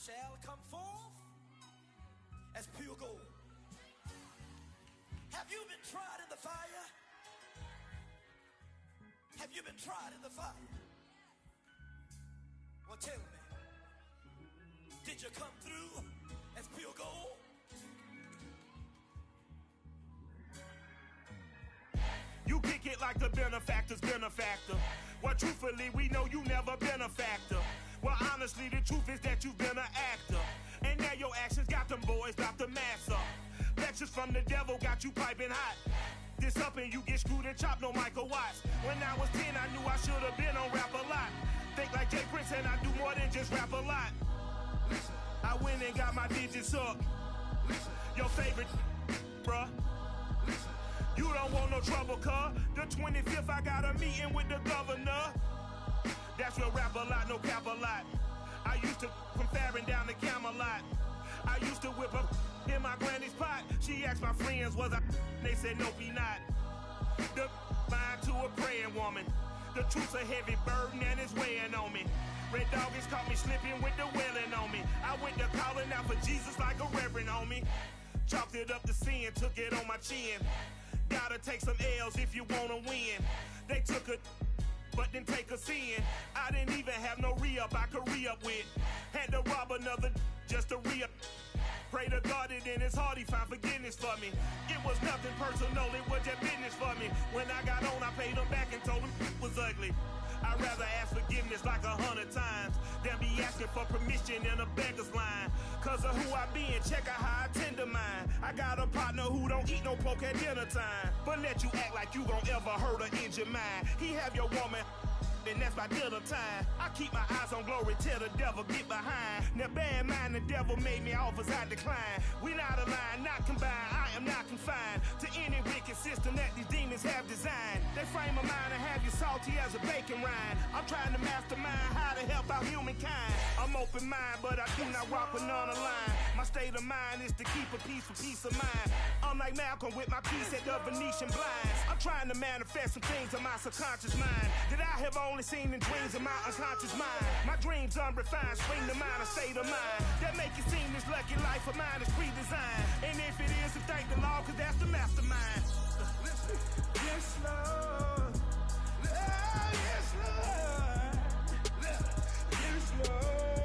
shall come forth as pure gold. Have you been tried in the fire? Have you been tried in the fire? Well, tell me, did you come through as pure gold? You kick it like the benefactor's benefactor. Well, truthfully, we know you never been a factor. Well, honestly, the truth is that you've been an actor. And now your actions got them boys about to mass up. Lectures from the devil got you piping hot. This up and you get screwed and chopped, no Michael Watts. When I was 10, I knew I should have been on rap a lot. Think like Jay Prince and I do more than just rap a lot. I went and got my digits up. Your favorite, bruh. You don't want no trouble, cuz. The 25th, I got a meeting with the governor. That's real rap a lot, no cap a lot. I used to from Farron down to Camelot. I used to whip up in my granny's pot. She asked my friends, was I? They said, nope, he not. The mind to a praying woman. The truth's a heavy burden and it's weighing on me. Red Doggies caught me slipping with the wailing on me. I went to calling out for Jesus like a reverend on me. Chalked it up to sin, took it on my chin. Gotta take some L's if you wanna win. They took a but didn't take a sin. I didn't even have no re-up I could re-up with. Had to rob another just to re-up. Pray to God that in his heart he found forgiveness for me. It was nothing personal, it was just business for me. When I got on, I paid him back and told him it was ugly. I'd rather ask forgiveness like 100 times than be asking for permission in a beggar's line. Cause of who I be and check out how I tend to mine. I got a partner who don't eat no pork at dinner time, but let you act like you gon' ever hurt or injure mine. He have your woman, and that's my dinner time. I keep my eyes on glory till the devil get behind. Now bear in mind the devil made me offers I decline. We not aligned, not combined, I am not confined to any wicked system that these demons have designed. They frame a mind and have you salty as a bacon rind. I'm trying to mastermind how to help out humankind. I'm open mind, but I do not rock with none aligned. My state of mind is to keep a peaceful peace of mind. I'm like Malcolm with my piece at the Venetian blinds. I'm trying to manifest some things in my subconscious mind that I have only seen in dreams in my unconscious mind. My dreams unrefined, swing the mind, a state of mind that make it seem this lucky life of mine is pre-designed. And if it is, then thank the Lord, cause that's the mastermind. Yes, Lord. Yes, Lord. Yes, Lord.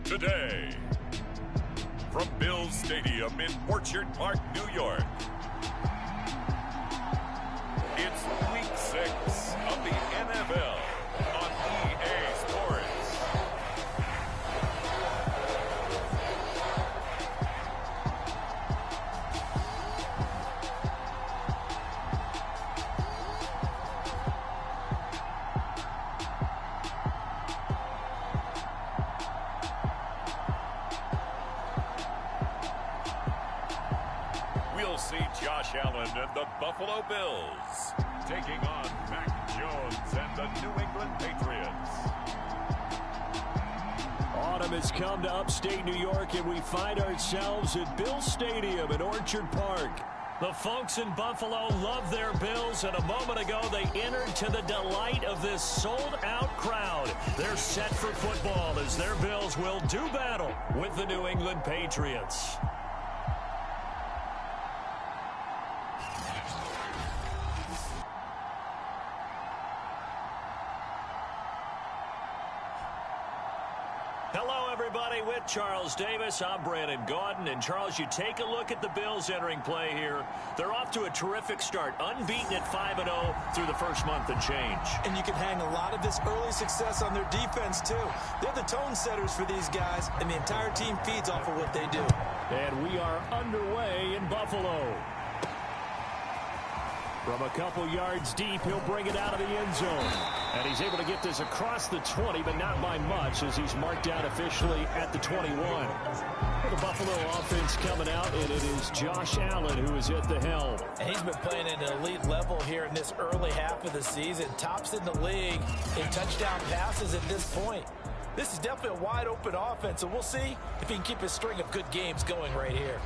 today. From Bills Stadium in Orchard Park, New York, it's Week 6 of the NFL on EA Sports. We'll see Josh Allen and the Buffalo Bills taking on Mac Jones and the New England Patriots. Autumn has come to upstate New York, and we find ourselves at Bills Stadium in Orchard Park. The folks in Buffalo love their Bills, and a moment ago they entered to the delight of this sold-out crowd. They're set for football as their Bills will do battle with the New England Patriots. Hello, everybody. With Charles Davis, I'm Brandon Gaudin. And, Charles, you take a look at the Bills entering play here. They're off to a terrific start, unbeaten at 5-0 through the first month and change. And you can hang a lot of this early success on their defense, too. They're the tone setters for these guys, and the entire team feeds off of what they do. And we are underway in Buffalo. From a couple yards deep, he'll bring it out of the end zone. And he's able to get this across the 20, but not by much, as he's marked down officially at the 21. The Buffalo offense coming out, and it is Josh Allen who is at the helm. And he's been playing at an elite level here in this early half of the season. Tops in the league in touchdown passes at this point. This is definitely a wide-open offense, and we'll see if he can keep his string of good games going right here.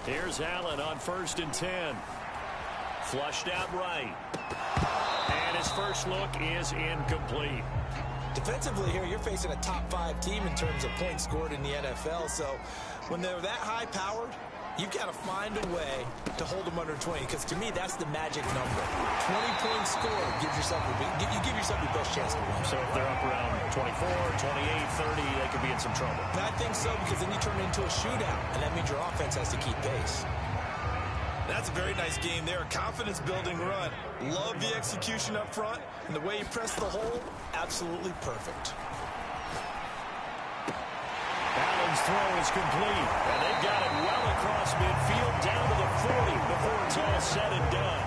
Here's Allen on 1st and 10. Flushed out right. And his first look is incomplete. Defensively here, you're facing a top 5 team in terms of points scored in the NFL. So when they're that high-powered, you've got to find a way to hold them under 20, because to me, that's the magic number. 20 points scored gives yourself you give yourself your best chance to win. So if they're up around 24, 28, 30, they could be in some trouble. I think so, because then you turn it into a shootout, and that means your offense has to keep pace. That's a very nice game there. A confidence-building run. Love the execution up front, and the way you press the hole, absolutely perfect. Allen's throw is complete, and they've got it well across midfield down to the 40 before it's all said and done.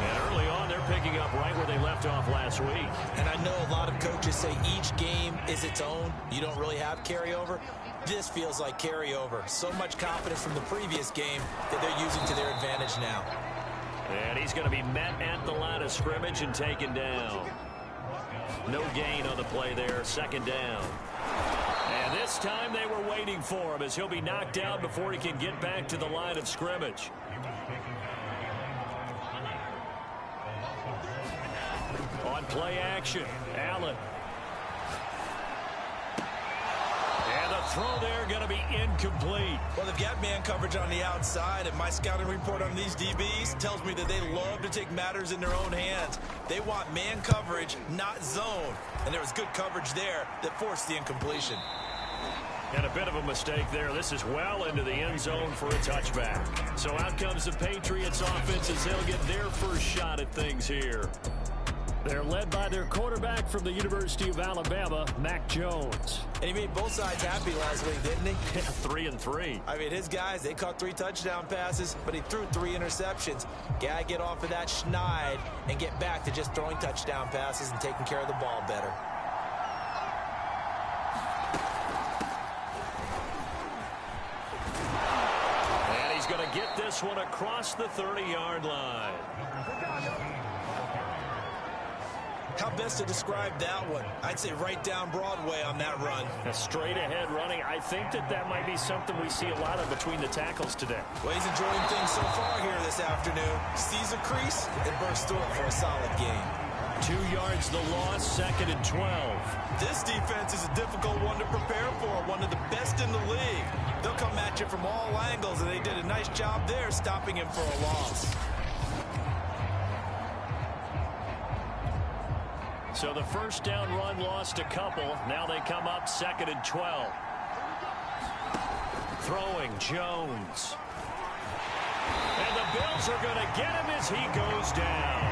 And early on, they're picking up right where they left off last week. And I know a lot of coaches say each game is its own. You don't really have carryover. This feels like carryover. So much confidence from the previous game that they're using to their advantage now. And he's going to be met at the line of scrimmage and taken down. No gain on the play there, 2nd down. And this time they were waiting for him, as he'll be knocked down before he can get back to the line of scrimmage. On play action, Allen. And the throw there going to be incomplete. Well, they've got man coverage on the outside, and my scouting report on these DBs tells me that they love to take matters in their own hands. They want man coverage, not zone. And there was good coverage there that forced the incompletion. And a bit of a mistake there. This is well into the end zone for a touchback. So out comes the Patriots offense as they'll get their first shot at things here. They're led by their quarterback from the University of Alabama, Mac Jones. And he made both sides happy last week, didn't he? 3-3. I mean, his guys, they caught 3 touchdown passes, but he threw 3 interceptions. Got to get off of that schneid and get back to just throwing touchdown passes and taking care of the ball better. And he's going to get this one across the 30-yard line. How best to describe that one? I'd say right down Broadway on that run. A straight-ahead running. I think that might be something we see a lot of between the tackles today. Well, he's enjoying things so far here this afternoon. Sees a crease and bursts through it for a solid game. 2 yards the loss, 2nd and 12. This defense is a difficult one to prepare for, one of the best in the league. They'll come at you it from all angles, and they did a nice job there stopping him for a loss. So the first down run lost a couple. Now they come up 2nd and 12. Throwing Jones. And the Bills are going to get him as he goes down.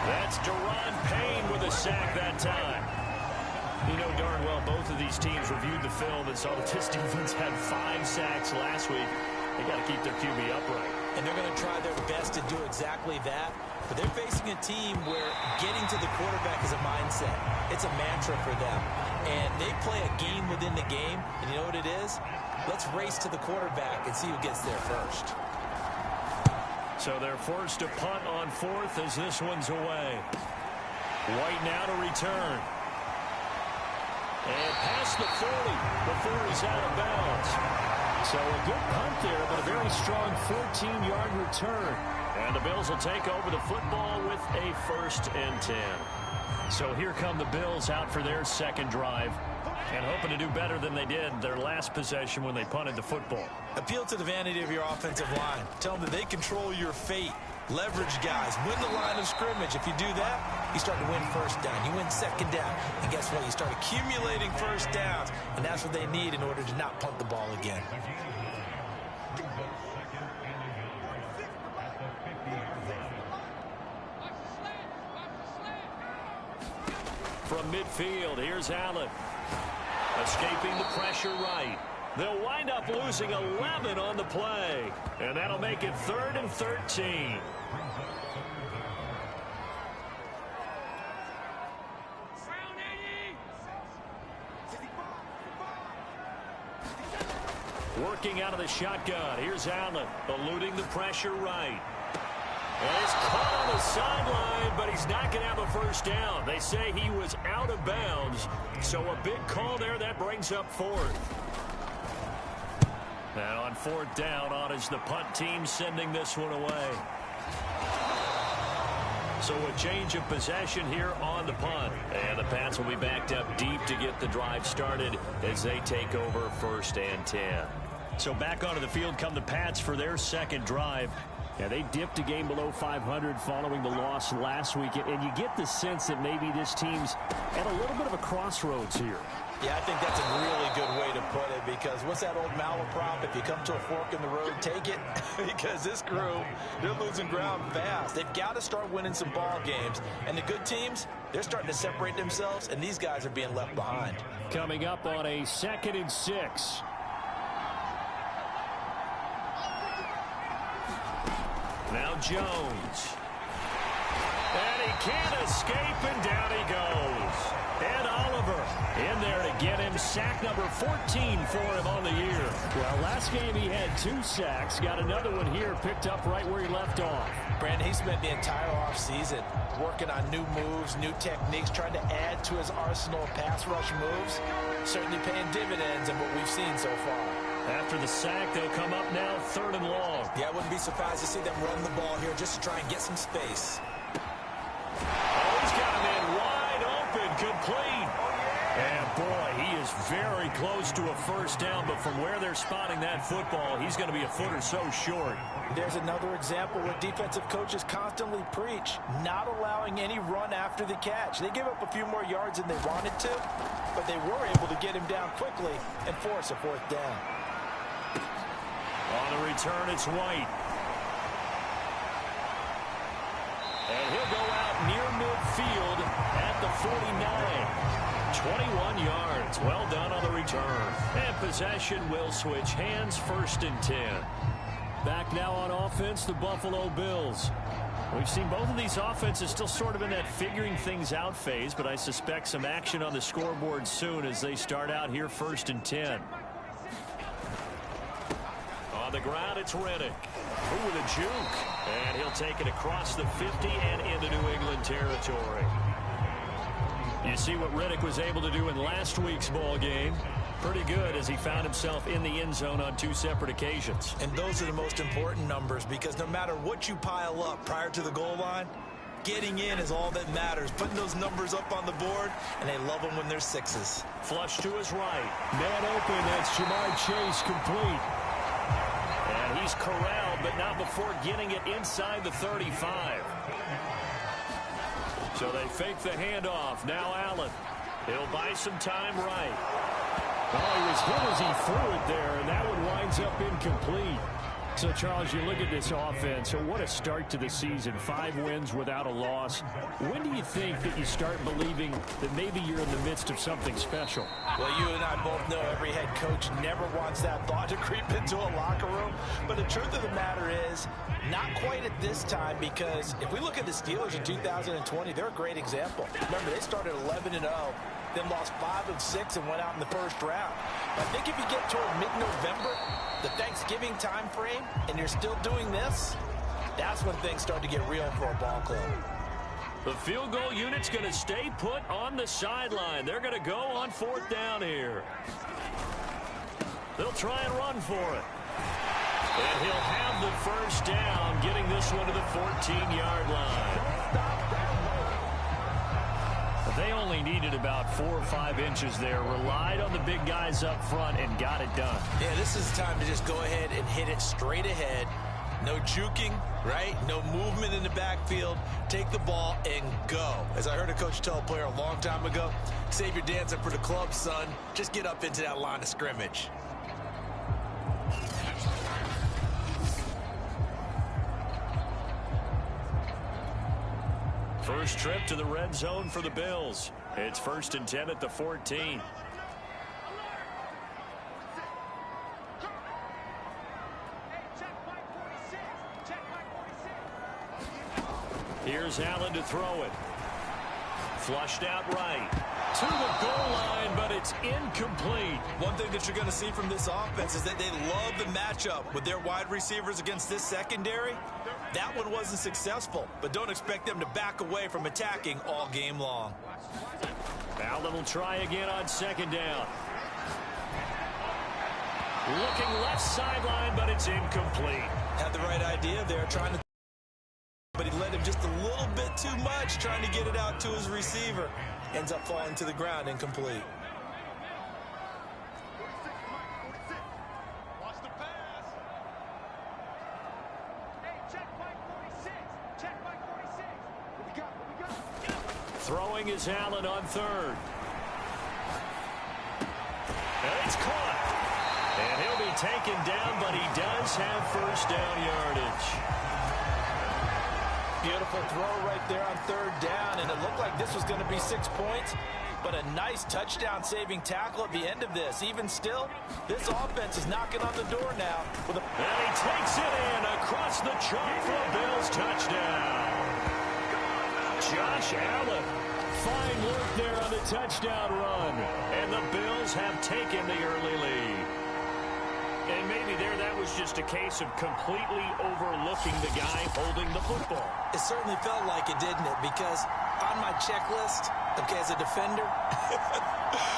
That's Duane Grim with a sack that time. You know darn well both of these teams reviewed the film and saw that this defense had 5 sacks last week. They got to keep their QB upright. And they're going to try their best to do exactly that. But they're facing a team where getting to the quarterback is a mindset. It's a mantra for them. And they play a game within the game. And you know what it is? Let's race to the quarterback and see who gets there first. So they're forced to punt on 4th as this one's away. White now to return. And past the 40 before he's out of bounds. So a good punt there, but a very strong 14-yard return. And the Bills will take over the football with a 1st and 10. So here come the Bills out for their second drive and hoping to do better than they did their last possession when they punted the football. Appeal to the vanity of your offensive line. Tell them that they control your fate. Leverage guys. Win the line of scrimmage. If you do that, you start to win 1st down. You win 2nd down. And guess what? You start accumulating 1st downs. And that's what they need in order to not punt the ball again. From midfield, here's Allen. Escaping the pressure right. They'll wind up losing 11 on the play. And that'll make it 3rd and 13. Working out of the shotgun. Here's Allen, eluding the pressure right. And he's caught on the sideline, but he's not going to have a 1st down. They say he was out of bounds. So a big call there. That brings up 4th. Now on 4th down, on is the punt team sending this one away. So a change of possession here on the punt. And the Pats will be backed up deep to get the drive started as they take over 1st and 10. So back onto the field come the Pats for their second drive. Yeah, they dipped a game below 500 following the loss last week. And you get the sense that maybe this team's at a little bit of a crossroads here. Yeah, I think that's a really good way to put it, because what's that old malaprop? If you come to a fork in the road, take it. Because this crew, they're losing ground fast. They've got to start winning some ball games. And the good teams, they're starting to separate themselves, and these guys are being left behind. Coming up on a 2nd and 6. Now Jones. And he can't escape, and down he goes. And Oliver in there to get him sack number 14 for him on the year. Well, last game he had 2 sacks. Got another one here picked up right where he left off. Brandon, he spent the entire offseason working on new moves, new techniques, trying to add to his arsenal of pass rush moves. Certainly paying dividends in what we've seen so far. After the sack, they'll come up now 3rd and long. Yeah, I wouldn't be surprised to see them run the ball here just to try and get some space. Oh, he's got him in wide open, complete. And boy, he is very close to a 1st down, but from where they're spotting that football, he's going to be a foot or so short. There's another example where defensive coaches constantly preach, not allowing any run after the catch. They give up a few more yards than they wanted to, but they were able to get him down quickly and force a 4th down. On the return, it's White. And he'll go out near midfield at the 49. 21 yards. Well done on the return. And possession will switch hands, 1st and 10. Back now on offense, the Buffalo Bills. We've seen both of these offenses still sort of in that figuring things out phase, but I suspect some action on the scoreboard soon as they start out here 1st and 10. On the ground, it's Reddick. Ooh, with a juke. And he'll take it across the 50 and into New England territory. You see what Reddick was able to do in last week's ball game. Pretty good as he found himself in the end zone on 2 separate occasions. And those are the most important numbers, because no matter what you pile up prior to the goal line, getting in is all that matters. Putting those numbers up on the board, and they love them when they're 6s. Flush to his right. Man open, that's Jamar Chase complete. And he's corralled, but not before getting it inside the 35. So they fake the handoff. Now Allen. He'll buy some time right. Oh, he was hit as he threw it there, and that one winds up incomplete. So, Charles, you look at this offense, so what a start to the season. 5 wins without a loss. When do you think that you start believing that maybe you're in the midst of something special? Well, you and I both know every head coach never wants that thought to creep into a locker room. But the truth of the matter is, not quite at this time, because if we look at the Steelers in 2020, they're a great example. Remember, they started 11-0. Then lost 5 of 6 and went out in the first round. I think if you get toward mid-November, the Thanksgiving time frame, and you're still doing this, that's when things start to get real for a ball club. The field goal unit's going to stay put on the sideline. They're going to go on 4th down here. They'll try and run for it. And he'll have the first down, getting this one to the 14-yard line. They only needed about 4 or 5 inches there, relied on the big guys up front, and got it done. Yeah, this is time to just go ahead and hit it straight ahead. No juking, right? No movement in the backfield. Take the ball and go. As I heard a coach tell a player a long time ago, save your dancing for the club, son. Just get up into that line of scrimmage. First trip to the red zone for the Bills. It's 1st and 10 at the 14. Here's Allen to throw it. Flushed out right. To the goal line, but it's incomplete. One thing that you're going to see from this offense is that they love the matchup with their wide receivers against this secondary. That one wasn't successful, but don't expect them to back away from attacking all game long. Allen will try again on 2nd down. Looking left sideline, but it's incomplete. Had the right idea there, trying to, but he led him just a little bit too much, trying to get it out to his receiver. Ends up falling to the ground, incomplete. Throwing is Allen on 3rd. And it's caught. And he'll be taken down, but he does have first down yardage. Beautiful throw right there on 3rd down, and it looked like this was going to be 6 points, but a nice touchdown-saving tackle at the end of this. Even still, this offense is knocking on the door now. And he takes it in across the chalk for a Bills touchdown. Josh Allen, fine work there on the touchdown run, and the Bills have taken the early lead. And maybe there that was just a case of completely overlooking the guy holding the football. It certainly felt like it, didn't it? Because on my checklist, okay, as a defender,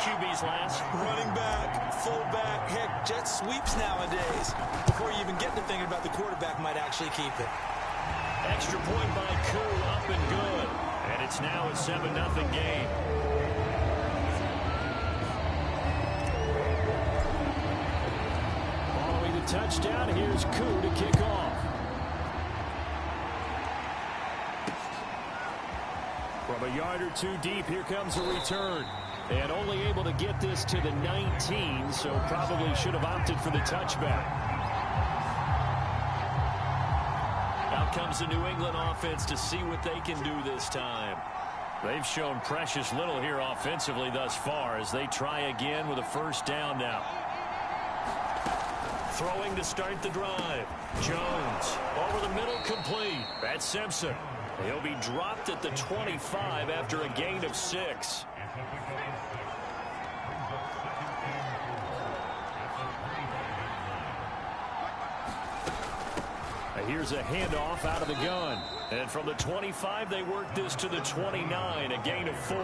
QB's last. Running back, fullback, heck, jet sweeps nowadays. Before you even get to thinking about the quarterback might actually keep it. Extra point by Koo, up and good. And it's now a 7-0 game. Following the touchdown, here's Koo to kick off. From a yard or 2 deep, here comes a return. And only able to get this to the 19, so probably should have opted for the touchback. Out comes the New England offense to see what they can do this time. They've shown precious little here offensively thus far as they try again with a first down now. Throwing to start the drive. Jones over the middle, complete. That's Simpson. He'll be dropped at the 25 after a gain of 6. Here's a handoff out of the gun. And from the 25, they work this to the 29, a gain of 4.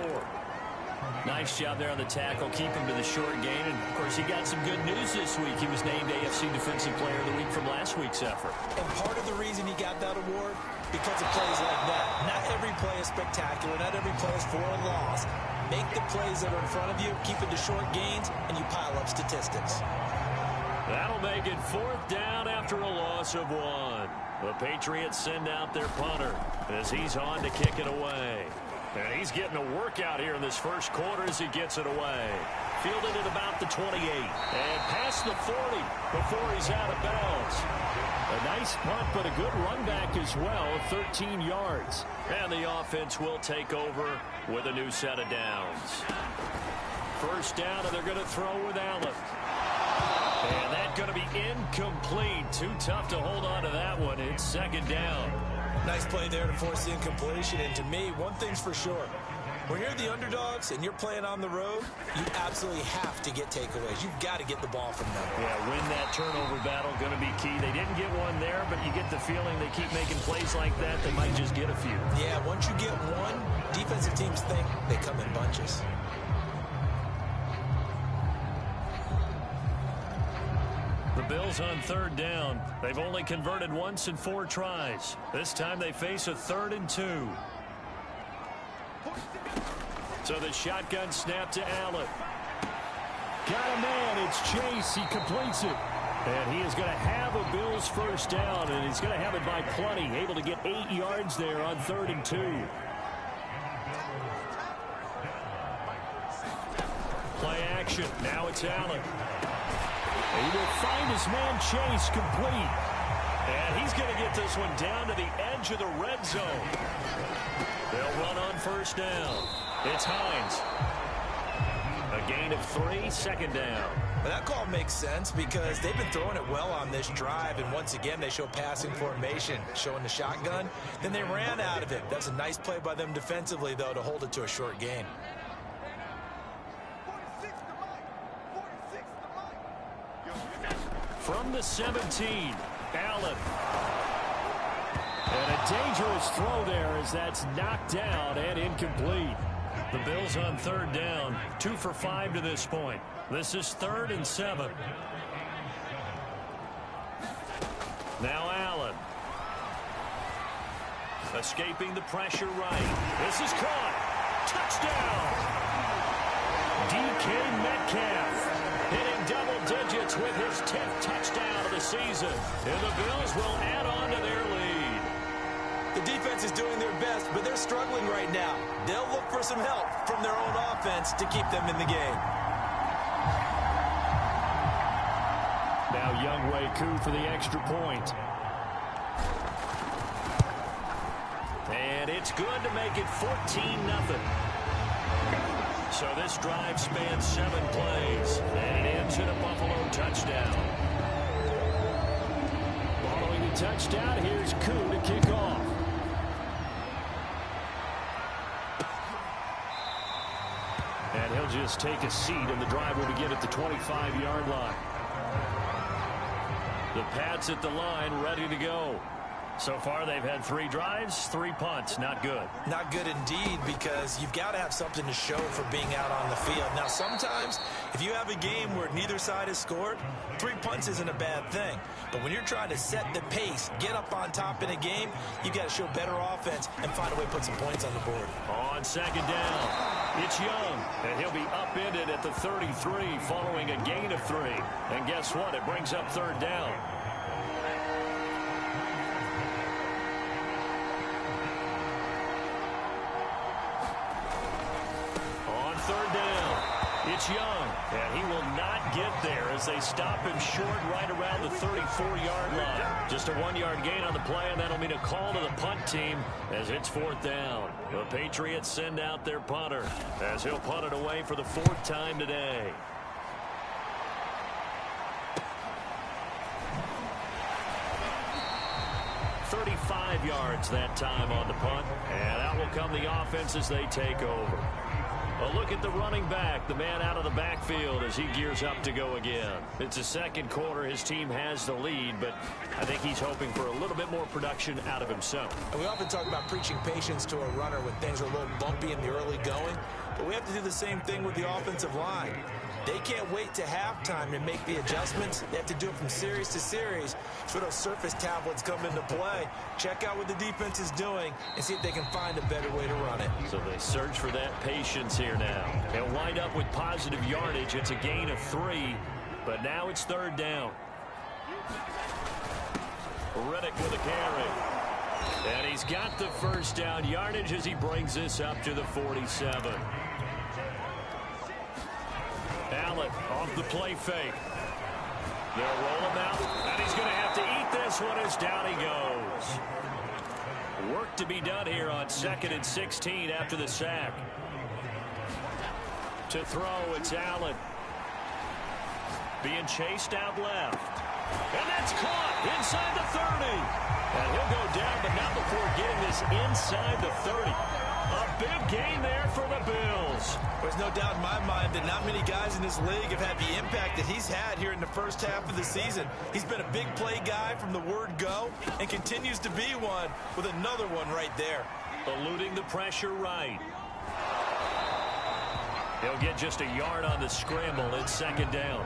Nice job there on the tackle, keep him to the short gain. And, of course, he got some good news this week. He was named AFC Defensive Player of the Week from last week's effort. And part of the reason he got that award, because of plays like that. Not every play is spectacular. Not every play is for a loss. Make the plays that are in front of you, keep it to short gains, and you pile up statistics. That'll will make it 4th down after a loss of 1. The Patriots send out their punter as he's on to kick it away. And he's getting a workout here in this first quarter as he gets it away. Fielded at about the 28. And past the 40 before he's out of bounds. A nice punt, but a good run back as well, 13 yards. And the offense will take over with a new set of downs. First down, and they're going to throw with Allen. And that's going to be incomplete. Too tough to hold on to that one. It's 2nd down. Nice play there to force the incompletion. And to me, one thing's for sure. When you're the underdogs and you're playing on the road, you absolutely have to get takeaways. You've got to get the ball from them. Yeah, win that turnover battle, going to be key. They didn't get one there, but you get the feeling they keep making plays like that, they might just get a few. Yeah, once you get one, defensive teams think they come in bunches. The Bills on 3rd down. They've only converted once in 4 tries. This time they face a 3rd and 2. So the shotgun snap to Allen. Got a man. It's Chase. He completes it. And he is going to have a Bills first down, and he's going to have it by plenty. Able to get 8 yards there on 3rd and 2. Play action. Now it's Allen. He will find his man Chase complete. And he's going to get this one down to the edge of the red zone. They'll run on first down. It's Hines. A gain of 3, 2nd down. Well, that call makes sense because they've been throwing it well on this drive, and once again they show passing formation, showing the shotgun. Then they ran out of it. That's a nice play by them defensively, though, to hold it to a short gain. From the 17, Allen. And a dangerous throw there as that's knocked down and incomplete. The Bills on 3rd down, 2 for 5 to this point. This is 3rd and 7. Now Allen. Escaping the pressure right. This is caught. Touchdown. DK Metcalf hitting double digits with his 10th touchdown of the season. And the Bills will add on to their lead. The defense is doing their best, but they're struggling right now. They'll look for some help from their own offense to keep them in the game. Now Younghoe Koo for the extra point. And it's good to make it 14-0. So this drive spans 7 plays, and it ends in a Buffalo touchdown. Following the touchdown, here's Koo to kick off. And he'll just take a seat, and the drive will begin at the 25-yard line. The Pats at the line, ready to go. So far, they've had 3 drives, 3 punts. Not good. Not good indeed, because you've got to have something to show for being out on the field. Now, sometimes, if you have a game where neither side has scored, 3 punts isn't a bad thing. But when you're trying to set the pace, get up on top in a game, you got to show better offense and find a way to put some points on the board. On 2nd down, it's Young, and he'll be upended at the 33 following a gain of 3. And guess what? It brings up 3rd down. It's Young, and he will not get there as they stop him short right around the 34-yard line. Just a 1-yard gain on the play, and that'll mean a call to the punt team as it's 4th down. The Patriots send out their punter as he'll punt it away for the 4th time today. "35 yards that time on the punt, and out will come the offense as they take over. A look at the running back, the man out of the backfield as he gears up to go again. It's the 2nd quarter. His team has the lead, but I think he's hoping for a little bit more production out of himself. And we often talk about preaching patience to a runner when things are a little bumpy in the early going, but we have to do the same thing with the offensive line. They can't wait to halftime to make the adjustments. They have to do it from series to series. So those surface tablets come into play. Check out what the defense is doing and see if they can find a better way to run it. So they search for that patience here now. They'll wind up with positive yardage. It's a gain of 3, but now it's 3rd down. Riddick with a carry. And he's got the first down yardage as he brings this up to the 47. Allen off the play fake. They'll roll him out, and he's going to have to eat this one as down he goes. Work to be done here on 2nd and 16 after the sack. To throw, it's Allen. Being chased out left. And that's caught inside the 30. And he'll go down, but not before getting this inside the 30. A big gain there for the Bills. There's no doubt in my mind that not many guys in this league have had the impact that he's had here in the first half of the season. He's been a big play guy from the word go and continues to be one with another one right there. Eluding the pressure right. He'll get just a yard on the scramble. It's 2nd down.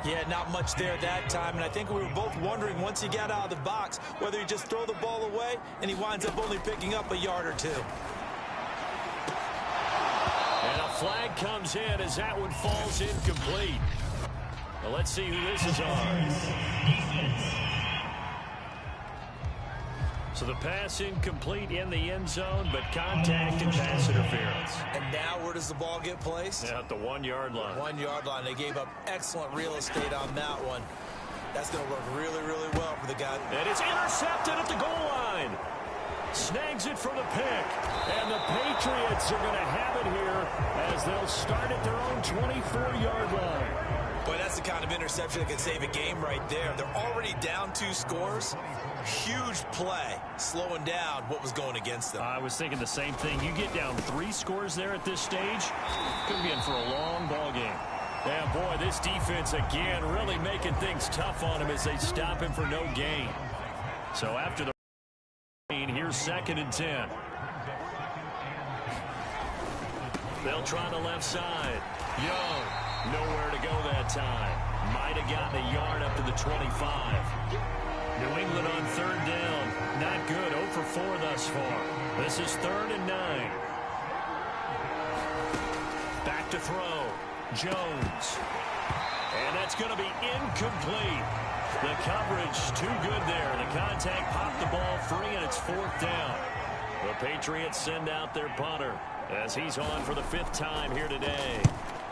Yeah, not much there that time, and I think we were both wondering once he got out of the box whether he'd just throw the ball away, and he winds up only picking up a yard or two. And a flag comes in as that one falls incomplete. Well, let's see who this is on. So the pass incomplete in the end zone, but contact and pass interference. And now where does the ball get placed? At the 1-yard line. 1-yard line. They gave up excellent real estate on that one. That's going to work really, really well for the guy. And it's intercepted at the goal line. Snags it for the pick. And the Patriots are going to have it here as they'll start at their own 24-yard line. Boy, that's the kind of interception that can save a game right there. They're already down 2 scores. Huge play, slowing down what was going against them. I was thinking the same thing. You get down 3 scores there at this stage, could be in for a long ball game. Yeah, boy, this defense again really making things tough on him as they stop him for no gain. So after the here's 2nd and 10. They'll try the left side. Young, nowhere to go that time. Might have gotten a yard up to the 25. New England on 3rd down. Not good. 0 for 4 thus far. This is 3rd and 9. Back to throw. Jones. And that's going to be incomplete. The coverage too good there. The contact popped the ball free, and it's 4th down. The Patriots send out their punter as he's on for the 5th time here today.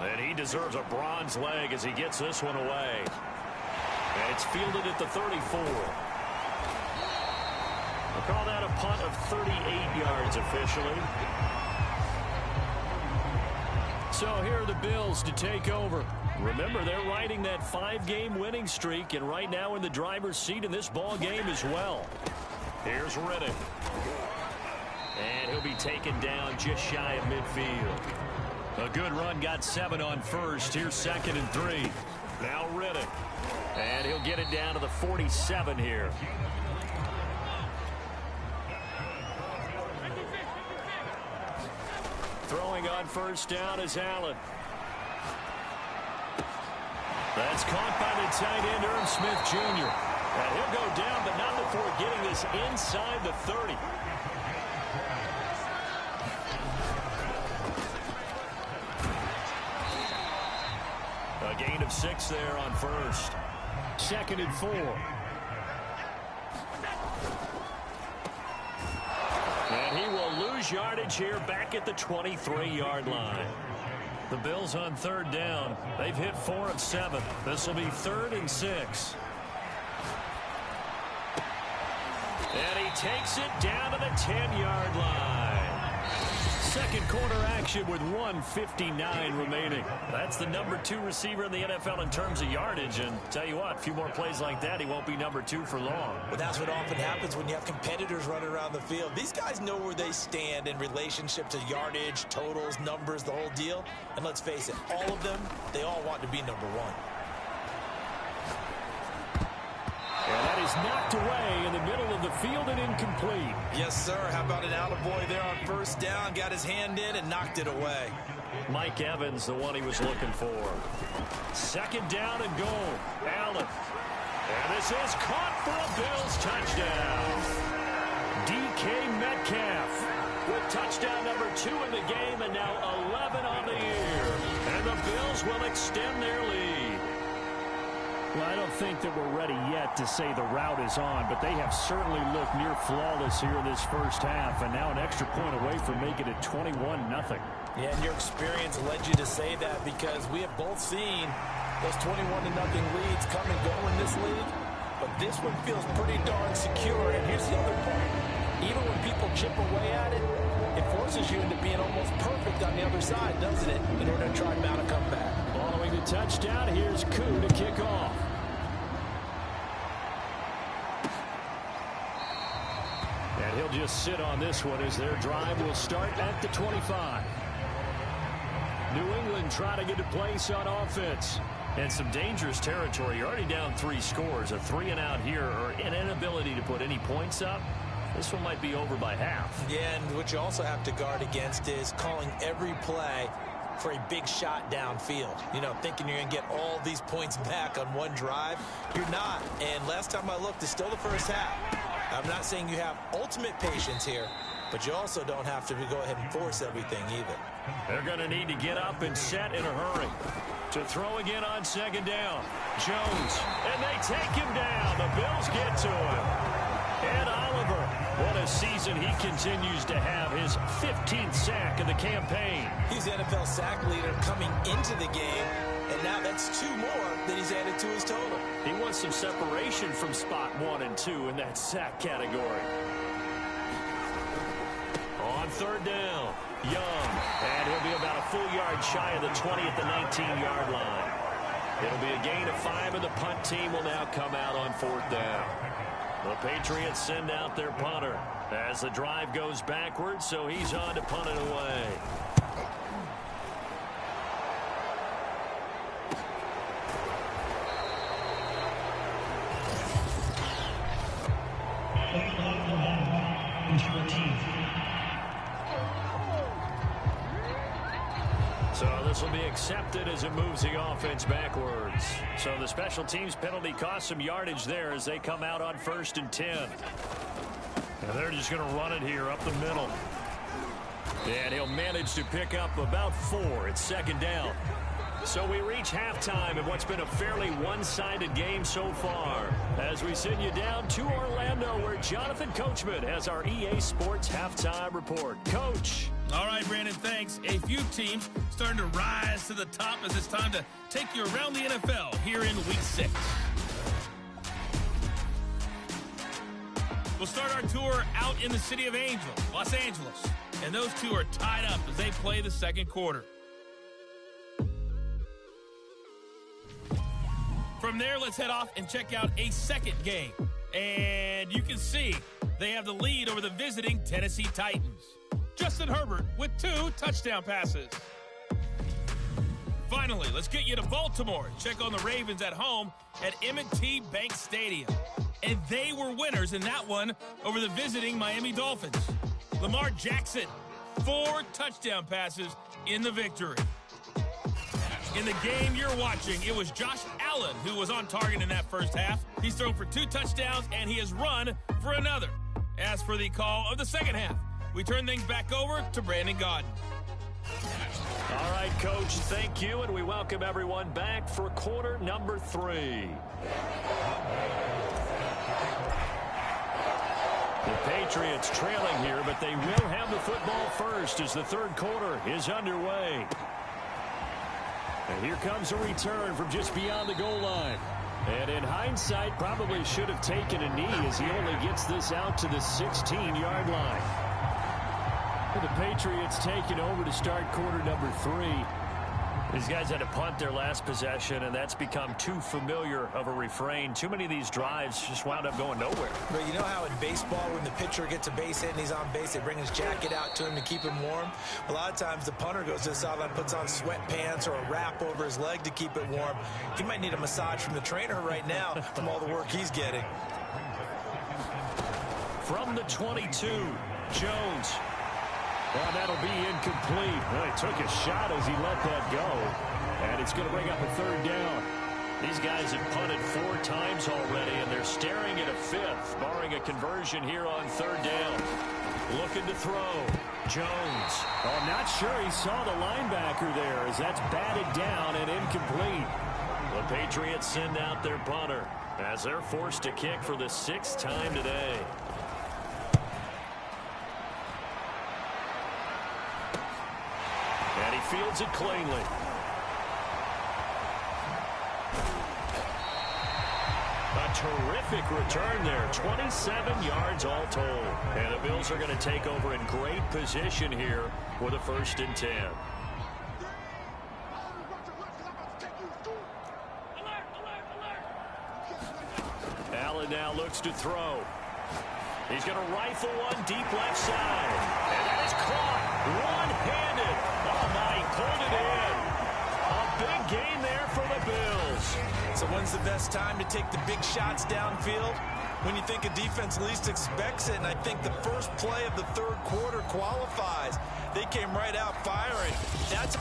And he deserves a bronze leg as he gets this one away. And it's fielded at the 34. We'll call that a punt of 38 yards officially. So here are the Bills to take over. Remember, they're riding that 5-game winning streak, and right now in the driver's seat in this ball game as well. Here's Riddick. And he'll be taken down just shy of midfield. A good run, got 7 on first. Here's 2nd and 3. Now Riddick. And he'll get it down to the 47 here. Throwing on first down is Allen. That's caught by the tight end, Irv Smith Jr. And he'll go down, but not before getting this inside the 30. A gain of 6 there on first. 2nd and 4. And he will lose yardage here back at the 23-yard line. The Bills on 3rd down. They've hit 4 of 7. This will be 3rd and 6. And he takes it down to the 10-yard line. Second quarter action with 1:59 remaining. That's the number 2 receiver in the NFL in terms of yardage. And tell you what, a few more plays like that, he won't be number 2 for long. Well, that's what often happens when you have competitors running around the field. These guys know where they stand in relationship to yardage, totals, numbers, the whole deal. And let's face it, all of them, they all want to be number 1. And that is knocked away in the middle of the field and incomplete. Yes, sir. How about an attaboy there on first down? Got his hand in and knocked it away. Mike Evans, the one he was looking for. 2nd down and goal. Allen. And this is caught for a Bills touchdown. DK Metcalf with touchdown number 2 in the game and now 11 on the year. And the Bills will extend their lead. Well, I don't think that we're ready yet to say the route is on, but they have certainly looked near flawless here in this first half, and now an extra point away from making it 21-0. Yeah, and your experience led you to say that because we have both seen those 21-0 leads come and go in this league, but this one feels pretty darn secure. And here's the other part. Even when people chip away at it, it forces you into being almost perfect on the other side, doesn't it, in order to try to mount a comeback. Following the touchdown, here's Koo to kick off. And he'll just sit on this one as their drive will start at the 25. New England trying to get a place on offense. And some dangerous territory. You're already down 3 scores. A 3-and-out here or an inability to put any points up. This one might be over by half. Yeah, and what you also have to guard against is calling every play for a big shot downfield. You know, thinking you're going to get all these points back on one drive. You're not. And last time I looked, it's still the first half. I'm not saying you have ultimate patience here, but you also don't have to go ahead and force everything either. They're going to need to get up and set in a hurry. To throw again on second down. Jones. And they take him down. The Bills get to him. Ed Oliver. What a season he continues to have. His 15th sack of the campaign. He's the NFL sack leader coming into the game, and now that's 2 more that he's added to his total. He wants some separation from spot 1 and 2 in that sack category. On third down, Young. And he'll be about a full yard shy of the 20 at the 19-yard line. It'll be a gain of 5, and the punt team will now come out on 4th down. The Patriots send out their punter as the drive goes backwards, so he's on to punt it away. So this will be accepted as it moves the offense backwards. So the special teams penalty cost some yardage there as they come out on 1st and 10. And they're just going to run it here up the middle. And he'll manage to pick up about 4 at second down. So we reach halftime in what's been a fairly one-sided game so far. As we send you down to Orlando, where Jonathan Coachman has our EA Sports halftime report. Coach. All right, Brandon, thanks. A few teams starting to rise to the top as it's time to take you around the NFL here in Week 6. We'll start our tour out in the city of Angels, Los Angeles. And those two are tied up as they play the second quarter. From there, let's head off and check out a second game. And you can see they have the lead over the visiting Tennessee Titans. Justin Herbert with 2 touchdown passes. Finally, let's get you to Baltimore and check on the Ravens at home at M&T Bank Stadium. And they were winners in that one over the visiting Miami Dolphins. Lamar Jackson, 4 touchdown passes in the victory. In the game you're watching, it was Josh Allen who was on target in that first half. He's thrown for 2 touchdowns, and he has run for another. As for the call of the second half, we turn things back over to Brandon Gaudin. All right, Coach, thank you, and we welcome everyone back for quarter number 3. The Patriots trailing here, but they will have the football first as the third quarter is underway. And here comes a return from just beyond the goal line. And in hindsight, probably should have taken a knee as he only gets this out to the 16-yard line. The Patriots taking over to start quarter number 3. These guys had to punt their last possession, and that's become too familiar of a refrain. Too many of these drives just wound up going nowhere. But you know how in baseball, when the pitcher gets a base hit and he's on base, they bring his jacket out to him to keep him warm? A lot of times the punter goes to the sideline, puts on sweatpants or a wrap over his leg to keep it warm. He might need a massage from the trainer right now from all the work he's getting. From the 22, Jones. Well, that'll be incomplete. Well, he took a shot as he let that go. And it's going to bring up a third down. These guys have punted 4 times already, and they're staring at a 5th, barring a conversion here on third down. Looking to throw. Jones. Oh, I'm not sure he saw the linebacker there as that's batted down and incomplete. The Patriots send out their punter as they're forced to kick for the 6th time today. And he fields it cleanly. A terrific return there. 27 yards all told. And the Bills are going to take over in great position here with a 1st and 10. Allen now looks to throw. He's going to rifle one deep left side. And that is caught one-handed. Oh, my, he pulled it in. A big gain there for the Bills. So when's the best time to take the big shots downfield? When you think a defense least expects it, and I think the first play of the 3rd quarter qualifies. They came right out firing. That's...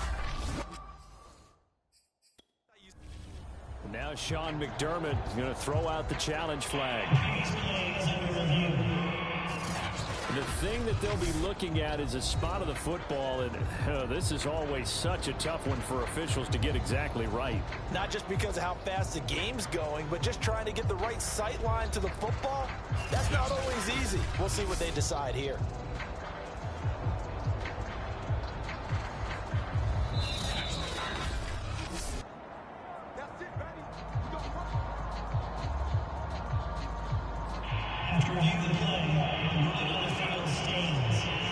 Now Sean McDermott is going to throw out the challenge flag. The thing that they'll be looking at is a spot of the football, and this is always such a tough one for officials to get exactly right. Not just because of how fast the game's going, but just trying to get the right sight line to the football. That's not always easy. We'll see what they decide here.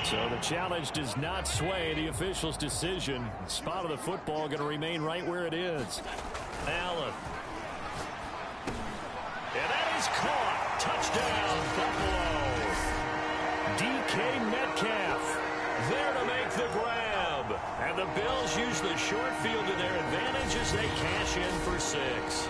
So the challenge does not sway the official's decision. The spot of the football going to remain right where it is. Allen. And that is caught. Touchdown, Buffalo. DK Metcalf there to make the grab. And the Bills use the short field to their advantage as they cash in for 6.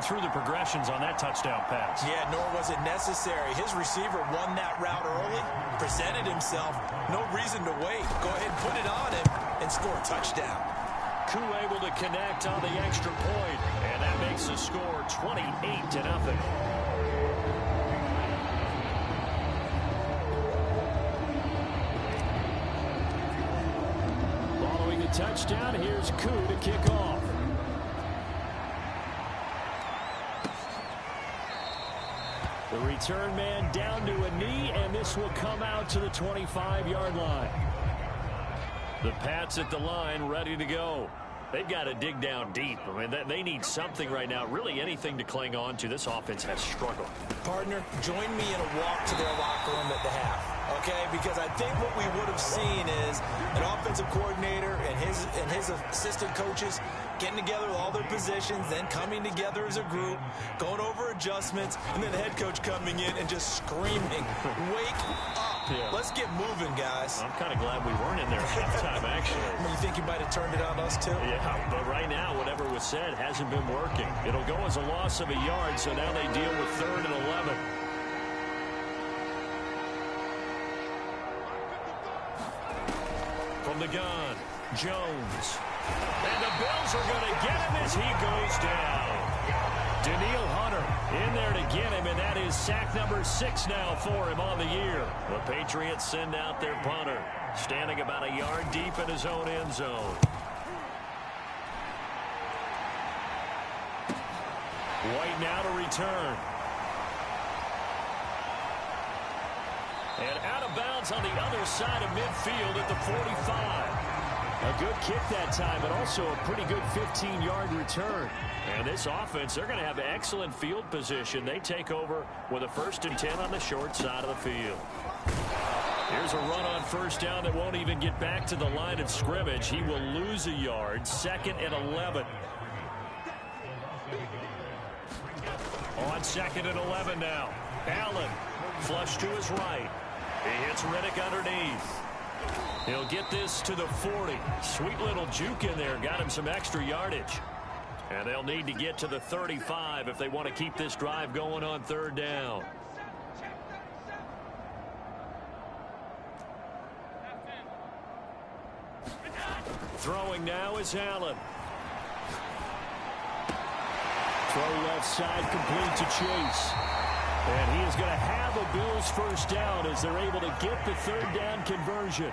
Through the progressions on that touchdown pass. Yeah, nor was it necessary. His receiver won that route early, presented himself. No reason to wait. Go ahead and put it on him and score a touchdown. Koo able to connect on the extra point, and that makes the score 28-0. Following the touchdown, here's Koo to kick off. The return man down to a knee, and this will come out to the 25-yard line. The Pats at the line ready to go. They've got to dig down deep. I mean, they need something right now, really anything to cling on to. This offense has struggled. Partner, join me in a walk to their locker room at the half, okay? Because I think what we would have seen is an offensive coordinator and his assistant coaches getting together with all their positions, then coming together as a group, going over adjustments, and then the head coach coming in and just screaming, wake up. Yeah. Let's get moving, guys. I'm kind of glad we weren't in there at halftime, actually. You think you might have turned it on us, too? Yeah, but right now, whatever was said hasn't been working. It'll go as a loss of a yard, so now they deal with 3rd and 11. From the gun, Jones. And the Bills are going to get him as he goes down. Daniil Hunter in there to get him, and that is sack number 6 now for him on the year. The Patriots send out their punter, standing about a yard deep in his own end zone. White now to return. And out of bounds on the other side of midfield at the 45. A good kick that time, but also a pretty good 15-yard return. And this offense, they're going to have excellent field position. They take over with a 1st and 10 on the short side of the field. Here's a run on 1st down that won't even get back to the line of scrimmage. He will lose a yard. 2nd and 11. On 2nd and 11 now. Allen, flush to his right. He hits Riddick underneath. He'll get this to the 40. Sweet little juke in there. Got him some extra yardage. And they'll need to get to the 35 if they want to keep this drive going on 3rd down. Throwing now is Allen. Throw left side complete to Chase. And he is going to have a Bills 1st down as they're able to get the 3rd down conversion.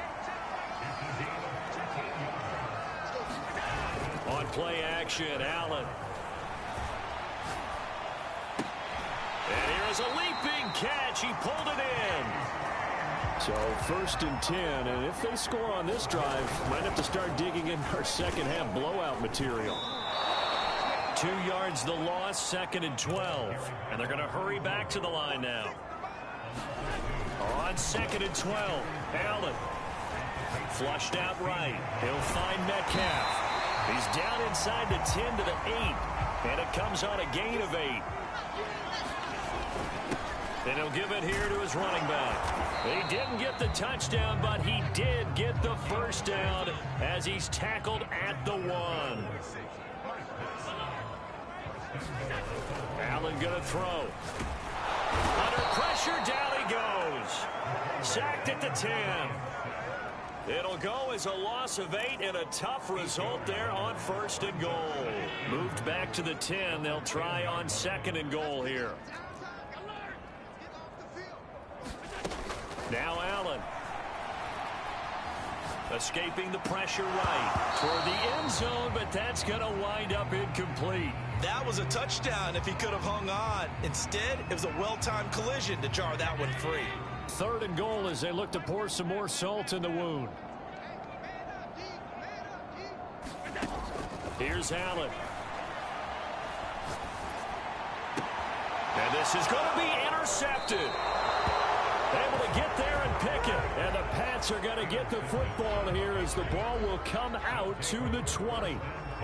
play action. Allen. And here's a leaping catch. He pulled it in. So 1st and 10, and if they score on this drive, might have to start digging in our second half blowout material. 2 yards the loss, 2nd and 12. And they're going to hurry back to the line now. On 2nd and 12, Allen. Flushed out right. He'll find Metcalf. He's down inside the 10 to the 8. And it comes on a gain of 8. And he'll give it here to his running back. He didn't get the touchdown, but he did get the first down as he's tackled at the 1. Allen going to throw. Under pressure, down he goes. Sacked at the 10. It'll go as a loss of 8 and a tough result there on 1st and goal. Moved back to the 10. They'll try on 2nd and goal here. Now Allen. Escaping the pressure right toward the end zone, but that's going to wind up incomplete. That was a touchdown if he could have hung on. Instead, it was a well-timed collision to jar that one free. 3rd and goal as they look to pour some more salt in the wound. Here's Allen. And this is going to be intercepted. Able to get there and pick it. And the Pats are going to get the football here as the ball will come out to the 20.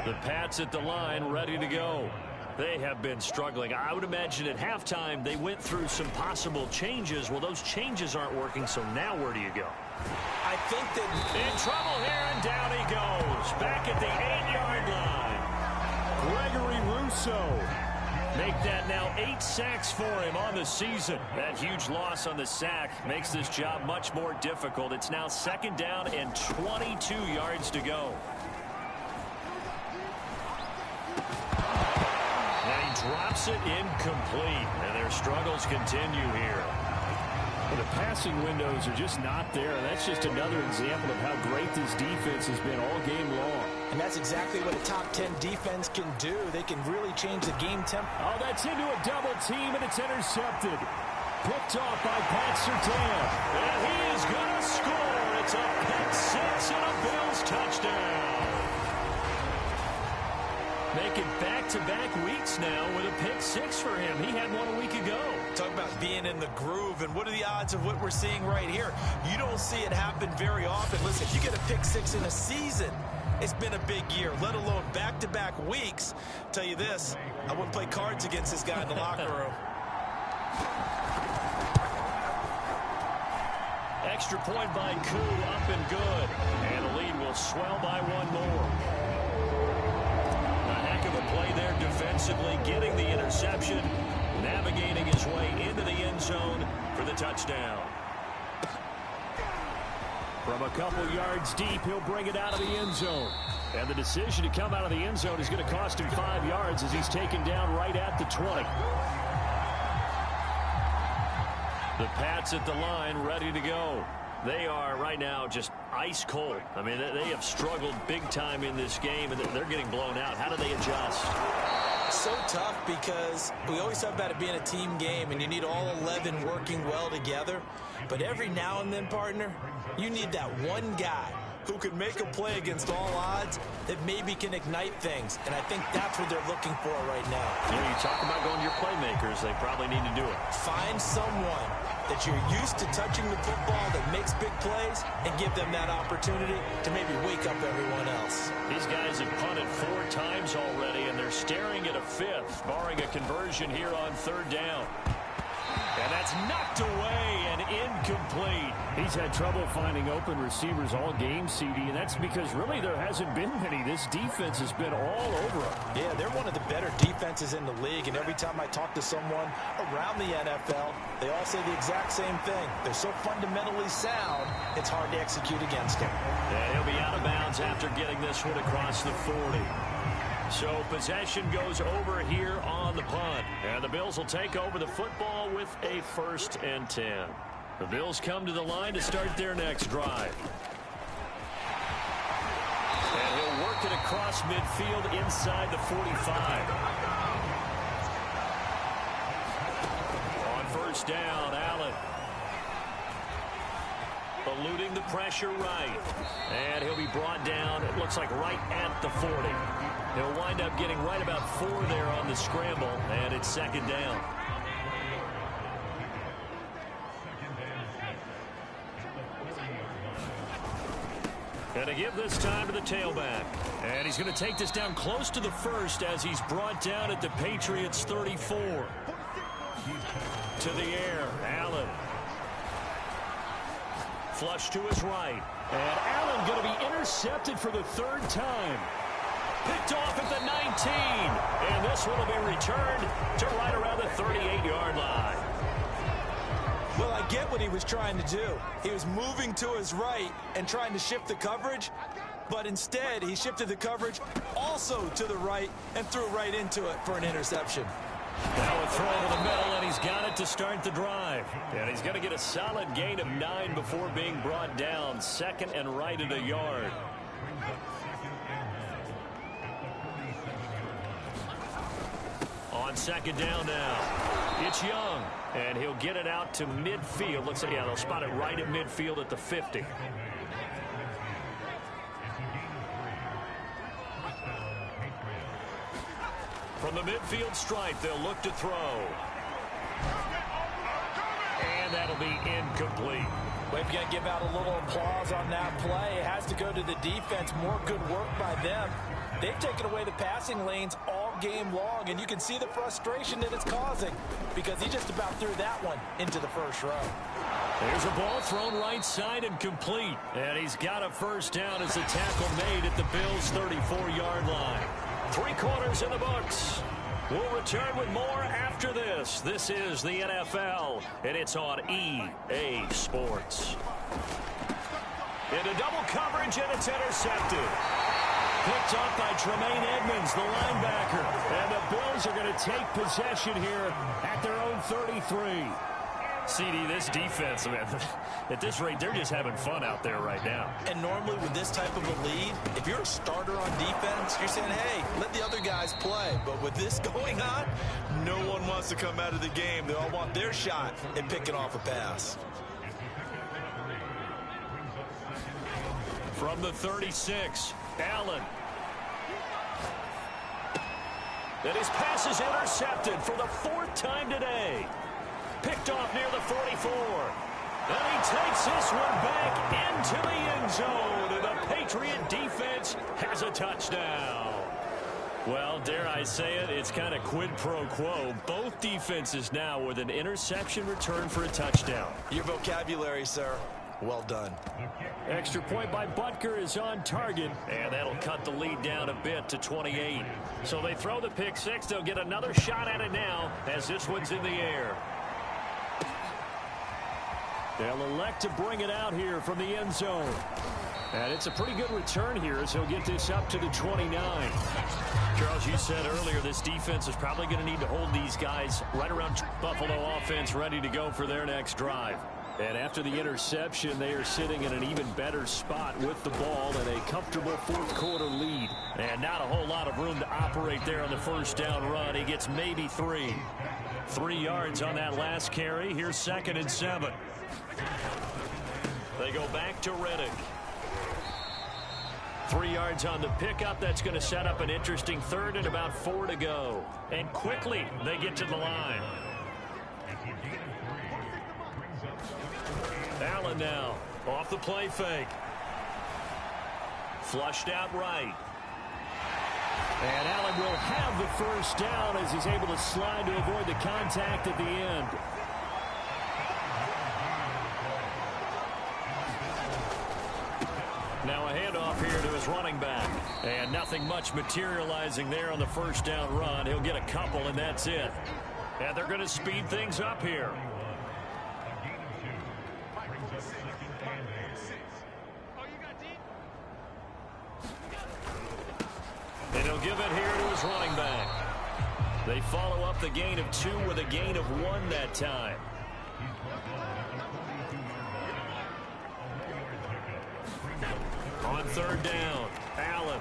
The Pats at the line ready to go. They have been struggling. I would imagine at halftime they went through some possible changes. Well, those changes aren't working, so now where do you go? I think that in trouble here, and down he goes. Back at the 8-yard line. Gregory Rousseau. Make that now 8 sacks for him on the season. That huge loss on the sack makes this job much more difficult. It's now 2nd down and 22 yards to go. And he drops it incomplete. And their struggles continue here. Well, the passing windows are just not there. That's just another example of how great this defense has been all game long. And that's exactly what a top 10 defense can do. They can really change the game tempo. Oh, that's into a double team, and it's intercepted. Picked off by Pat Surtain. And he is going to score. It's a pick 6 and a Bills touchdown. Making back-to-back weeks now with a pick 6 for him. He had one a week ago. Talk about being in the groove, and what are the odds of what we're seeing right here? You don't see it happen very often. Listen, if you get a pick 6 in a season, it's been a big year, let alone back-to-back weeks. Tell you this, I wouldn't play cards against this guy in the locker room. Extra point by Koo, up and good. And the lead will swell by 1 more. A heck of a play there defensively, getting the interception, navigating his way into the end zone for the touchdown. From a couple yards deep, he'll bring it out of the end zone. And the decision to come out of the end zone is going to cost him 5 yards as he's taken down right at the 20. The Pats at the line ready to go. They are right now just ice cold. I mean, they have struggled big time in this game, and they're getting blown out. How do they adjust? So tough because we always talk about it being a team game, and you need all 11 working well together. But every now and then, partner, you need that one guy who can make a play against all odds that maybe can ignite things. And I think that's what they're looking for right now. Yeah, you talk about going to your playmakers. They probably need to do it. Find someone that you're used to touching the football that makes big plays and give them that opportunity to maybe wake up everyone else. These guys have punted 4 times already, and they're staring at a 5th, barring a conversion here on 3rd down. And that's knocked away and incomplete. He's had trouble finding open receivers all game, CD, and that's because really there hasn't been many. This defense has been all over him. Yeah, they're one of the better defenses in the league, and every time I talk to someone around the NFL, they all say the exact same thing. They're so fundamentally sound, it's hard to execute against them. Yeah, he'll be out of bounds after getting this one across the 40. So possession goes over here on the punt. And the Bills will take over the football with a 1st and 10. The Bills come to the line to start their next drive. And he'll work it across midfield inside the 45. On first down, Allen. Eluding the pressure right. And he'll be brought down, it looks like right at the 40. He'll wind up getting right about 4 there on the scramble, and it's second down. And to give this time to the tailback. And he's going to take this down close to the first as he's brought down at the Patriots 34. To the air, Allen. Flush to his right. And Allen going to be intercepted for the 3rd time. Picked off at the 19. And this one will be returned to right around the 38-yard line. Well, I get what he was trying to do. He was moving to his right and trying to shift the coverage, but instead he shifted the coverage also to the right and threw right into it for an interception. Now a throw to the middle, and he's got it to start the drive. And he's going to get a solid gain of 9 before being brought down. Second and right at a yard. On second down now, it's Young, and he'll get it out to midfield. Looks like, yeah, they'll spot it right at midfield at the 50. From the midfield stripe, they'll look to throw. And that'll be incomplete. We've got to give out a little applause on that play. It has to go to the defense. More good work by them. They've taken away the passing lanes all game long, and you can see the frustration that it's causing because he just about threw that one into the first row. There's a ball thrown right side and complete. And he's got a first down as the tackle made at the Bills' 34-yard line. 3 quarters in the books. We'll return with more after this. This is the NFL, and it's on EA Sports. Into double coverage, and it's intercepted. Picked up by Tremaine Edmonds, the linebacker. And the Bills are going to take possession here at their own 33. CD, this defense, man, at this rate, they're just having fun out there right now. And normally with this type of a lead, if you're a starter on defense, you're saying, hey, let the other guys play. But with this going on, no one wants to come out of the game. They all want their shot at picking off a pass. From the 36, Allen. And his pass is intercepted for the 4th time today. Picked off near the 44. And he takes this one back into the end zone. And the Patriot defense has a touchdown. Well, dare I say it, it's kind of quid pro quo. Both defenses now with an interception return for a touchdown. Your vocabulary, sir. Well done. Extra point by Butker is on target, and that'll cut the lead down a bit to 28. So they throw the pick 6. They'll get another shot at it now as this one's in the air. They'll elect to bring it out here from the end zone. And it's a pretty good return here as he'll get this up to the 29. Charles, you said earlier this defense is probably going to need to hold these guys right around Buffalo offense ready to go for their next drive. And after the interception, they are sitting in an even better spot with the ball and a comfortable 4th quarter lead. And not a whole lot of room to operate there on the first down run. He gets maybe 3. 3 yards on that last carry. Here's 2nd and 7. They go back to Reddick. 3 yards on the pickup. That's going to set up an interesting 3rd and about 4 to go. And quickly they get to the line. Allen now off the play fake. Flushed out right. And Allen will have the first down as he's able to slide to avoid the contact at the end. Now a handoff here to his running back. And nothing much materializing there on the first down run. He'll get a couple, and that's it. And they're going to speed things up here. And he'll give it here to his running back. They follow up the gain of 2 with a gain of 1 that time. On 3rd down, Allen.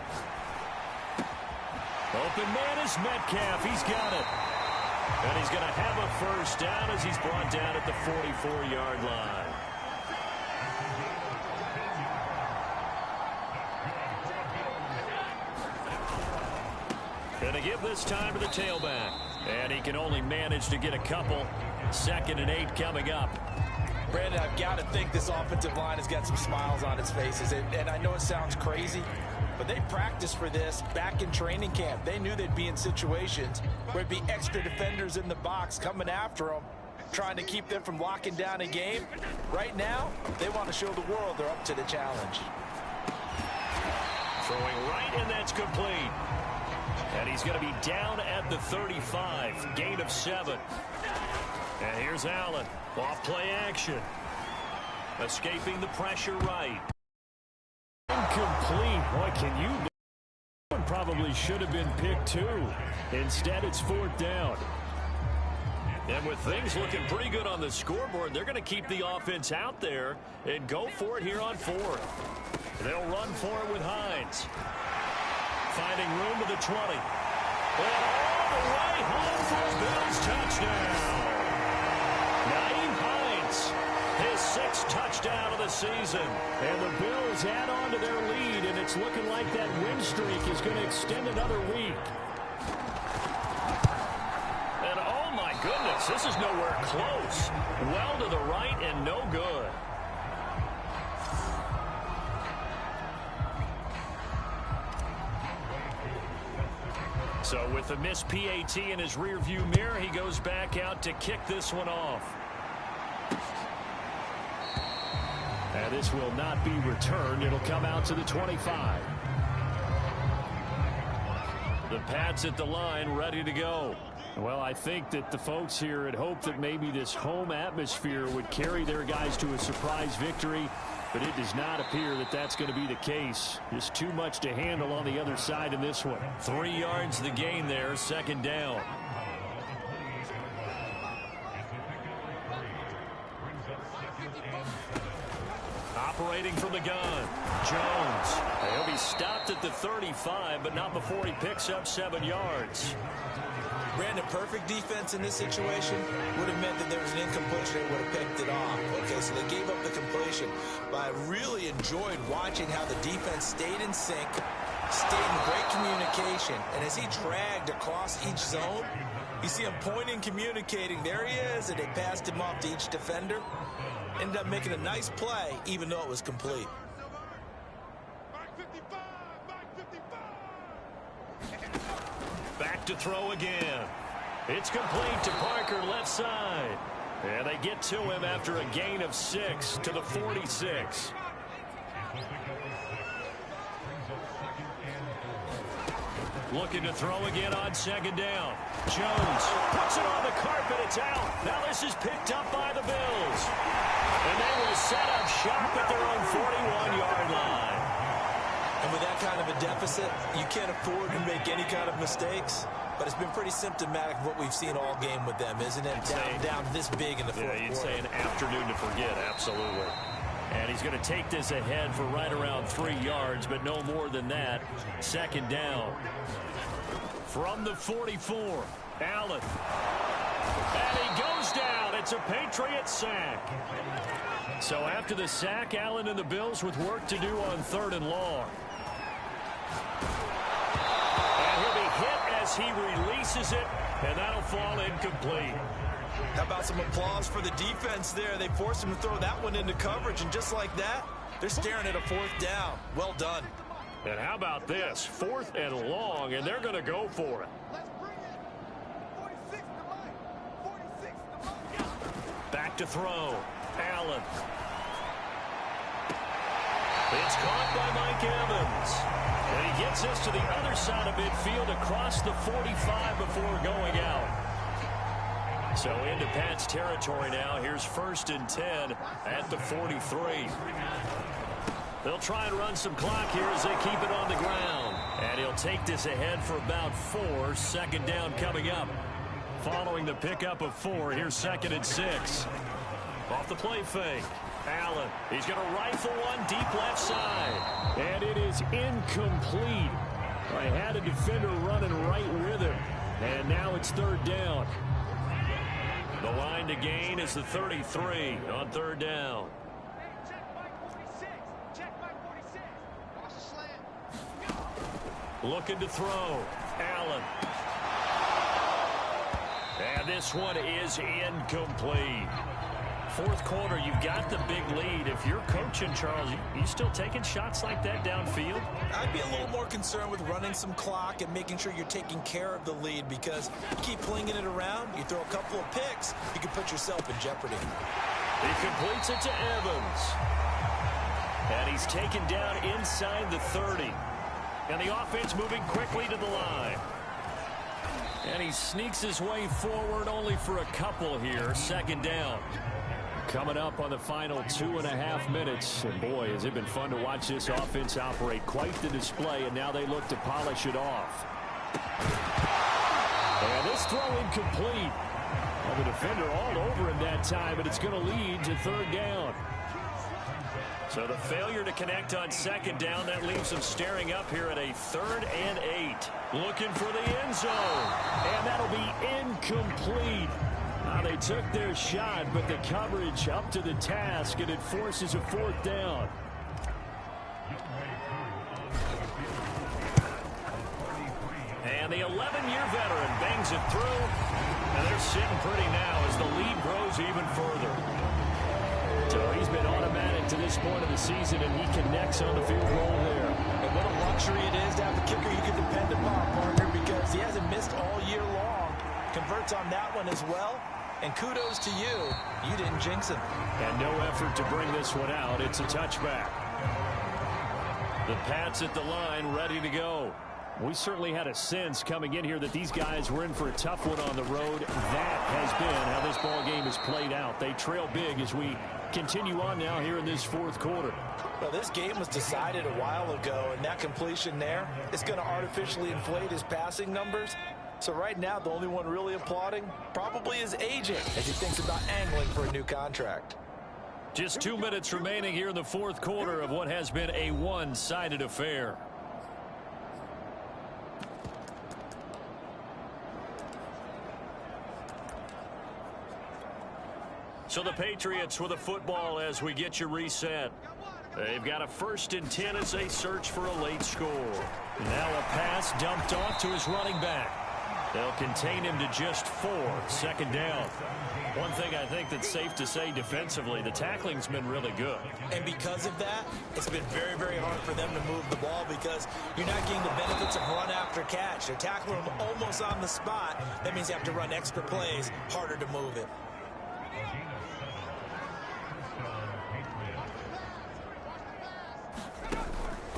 Open man is Metcalf. He's got it. And he's going to have a first down as he's brought down at the 44-yard line. Going to give this time to the tailback. And he can only manage to get a couple. 2nd and 8 coming up. Brandon, I've got to think this offensive line has got some smiles on its faces. And I know it sounds crazy, but they practiced for this back in training camp. They knew they'd be in situations where there'd be extra defenders in the box coming after them, trying to keep them from locking down a game. Right now, they want to show the world they're up to the challenge. Throwing right, and that's complete. And he's going to be down at the 35. Gain of 7. And here's Allen. Off play action. Escaping the pressure right. Incomplete. Boy, can you... That one probably should have been picked too. Instead, it's 4th down. And with things looking pretty good on the scoreboard, they're going to keep the offense out there and go for it here on 4th. They'll run for it with Hines. Finding room to the 20. And all the way home for a Bills touchdown. Naeem Hines, his 6th touchdown of the season. And the Bills add on to their lead, and it's looking like that win streak is going to extend another week. And oh my goodness, this is nowhere close. Well to the right and no good. So with the missed PAT in his rearview mirror, he goes back out to kick this one off. And this will not be returned. It'll come out to the 25. The Pats at the line, ready to go. Well, I think that the folks here had hoped that maybe this home atmosphere would carry their guys to a surprise victory, but it does not appear that that's going to be the case. There's too much to handle on the other side in this one. 3 yards the gain there, 2nd down. Operating from the gun, Jones. He'll be stopped at the 35, but not before he picks up 7 yards. Brandon, perfect defense in this situation would have meant that there was an incompletion. They would have picked it off. Okay, so they gave up the completion. But I really enjoyed watching how the defense stayed in sync, stayed in great communication. And as he dragged across each zone, you see him pointing, communicating. There he is, and they passed him off to each defender. Ended up making a nice play, even though it was complete. Back to throw again. It's complete to Parker, left side. And they get to him after a gain of 6 to the 46. Looking to throw again on 2nd down. Jones puts it on the carpet. It's out. Now this is picked up by the Bills. And they will set up shop at their own 41-yard line. And with that kind of a deficit, you can't afford to make any kind of mistakes. But it's been pretty symptomatic of what we've seen all game with them, isn't it? Down this big in the fourth quarter. You'd say an afternoon to forget, absolutely. And he's going to take this ahead for right around 3 yards, but no more than that. 2nd down. From the 44, Allen. And he goes down. It's a Patriot sack. So after the sack, Allen and the Bills with work to do on 3rd and long. And he'll be hit as he releases it, and that'll fall incomplete. How about some applause for the defense there? They forced him to throw that one into coverage, and just like that, they're staring at a 4th down. Well done. And how about this? 4th and long, and they're going to go for it. Back to throw. Allen. It's caught by Mike Evans. And he gets us to the other side of midfield across the 45 before going out. So into Pat's territory now. Here's 1st and 10 at the 43. They'll try and run some clock here as they keep it on the ground. And he'll take this ahead for about 4. 2nd down coming up. Following the pickup of 4, here's 2nd and 6. Off the play fake. Allen, he's going to rifle one deep left side. And it is incomplete. I had a defender running right with him. And now it's third down. The line to gain is the 33 on third down. Looking to throw. Allen. And this one is incomplete. Fourth quarter, you've got the big lead. If you're coaching, Charles, you still taking shots like that downfield? I'd be a little more concerned with running some clock and making sure you're taking care of the lead, because you keep flinging it around, you throw a couple of picks, you can put yourself in jeopardy. He completes it to Evans. And he's taken down inside the 30. And the offense moving quickly to the line. And he sneaks his way forward only for a couple here. Second down. Coming up on the final 2.5 minutes. And boy, has it been fun to watch this offense operate. Quite the display, and now they look to polish it off. And this throw incomplete. Well, the defender all over him that time, but it's going to lead to third down. So the failure to connect on second down, that leaves them staring up here at a 3rd and 8. Looking for the end zone. And that'll be incomplete. Now they took their shot, but the coverage up to the task, and it forces a 4th down. And the 11-year veteran bangs it through. And they're sitting pretty now as the lead grows even further. So he's been automatic to this point of the season, and he connects on the field goal there. And what a luxury it is to have a kicker you can depend upon, partner, because he hasn't missed all year long. Converts on that one as well. And kudos to you. You didn't jinx him. And no effort to bring this one out. It's a touchback. The Pats at the line, ready to go. We certainly had a sense coming in here that these guys were in for a tough one on the road. That has been how this ball game has played out. They trail big as we continue on now here in this fourth quarter. Well, this game was decided a while ago, and that completion there is going to artificially inflate his passing numbers. So right now, the only one really applauding probably his agent as he thinks about angling for a new contract. Just 2 minutes remaining here in the fourth quarter of what has been a one-sided affair. So the Patriots with a football as we get you reset. They've got a 1st and 10 as they search for a late score. Now a pass dumped off to his running back. They'll contain him to just 4. Second down. One thing I think that's safe to say defensively, the tackling's been really good. And because of that, it's been very, very hard for them to move the ball because you're not getting the benefits of run after catch. They're tackling them almost on the spot. That means you have to run extra plays, harder to move it.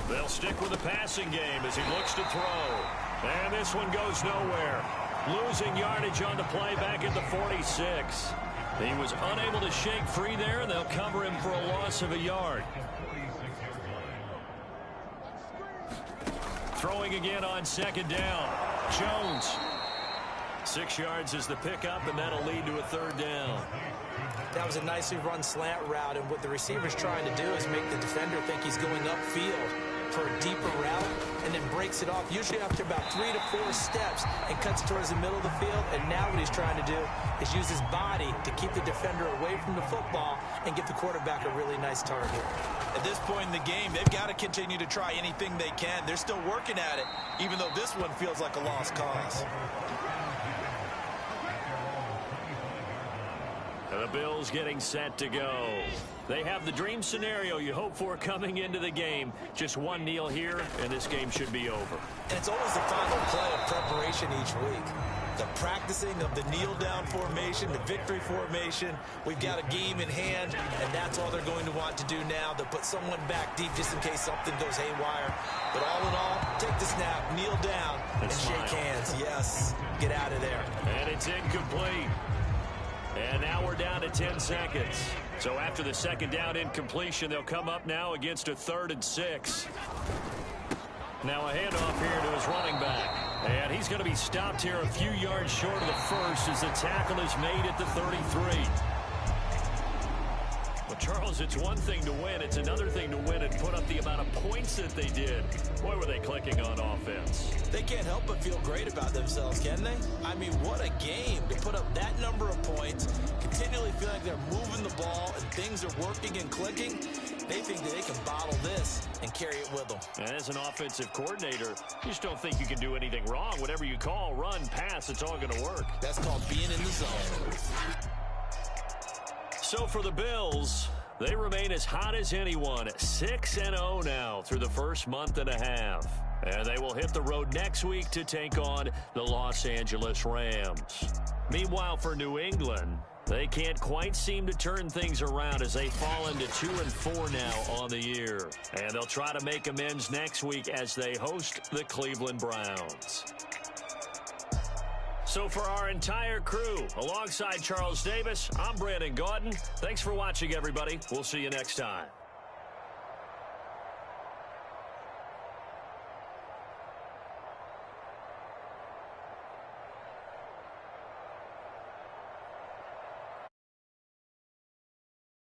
They'll stick with the passing game as he looks to throw. And this one goes nowhere. Losing yardage on the play back at the 46. He was unable to shake free there, and they'll cover him for a loss of a yard. Throwing again on second down. Jones. 6 yards is the pickup, and that'll lead to a third down. That was a nicely run slant route, and what the receiver's trying to do is make the defender think he's going upfield for a deeper route, and then breaks it off, usually after about 3 to 4 steps, and cuts towards the middle of the field. And now what he's trying to do is use his body to keep the defender away from the football and give the quarterback a really nice target. At this point in the game, they've got to continue to try anything they can. They're still working at it, even though this one feels like a lost cause. The Bills getting set to go. They have the dream scenario you hope for coming into the game. Just one kneel here, and this game should be over. And it's always the final play of preparation each week. The practicing of the kneel-down formation, the victory formation. We've got a game in hand, and that's all they're going to want to do now. They'll put someone back deep just in case something goes haywire. But all in all, take the snap, kneel down, and shake hands. Yes, get out of there. And it's incomplete. And now we're down to 10 seconds. So after the second down incompletion, they'll come up now against a 3rd and 6. Now a handoff here to his running back. And he's going to be stopped here a few yards short of the first as the tackle is made at the 33. Well, Charles, it's one thing to win. It's another thing to win and put up the amount of points that they did. Boy, were they clicking on offense. They can't help but feel great about themselves, can they? I mean, what a game to put up that number of points, continually feel like they're moving the ball and things are working and clicking. They think that they can bottle this and carry it with them. And as an offensive coordinator, you just don't think you can do anything wrong. Whatever you call, run, pass, it's all going to work. That's called being in the zone. So for the Bills, they remain as hot as anyone, 6-0 now through the first month and a half. And they will hit the road next week to take on the Los Angeles Rams. Meanwhile, for New England, they can't quite seem to turn things around as they fall into 2-4 now on the year. And they'll try to make amends next week as they host the Cleveland Browns. So for our entire crew, alongside Charles Davis, I'm Brandon Gaudin. Thanks for watching, everybody. We'll see you next time.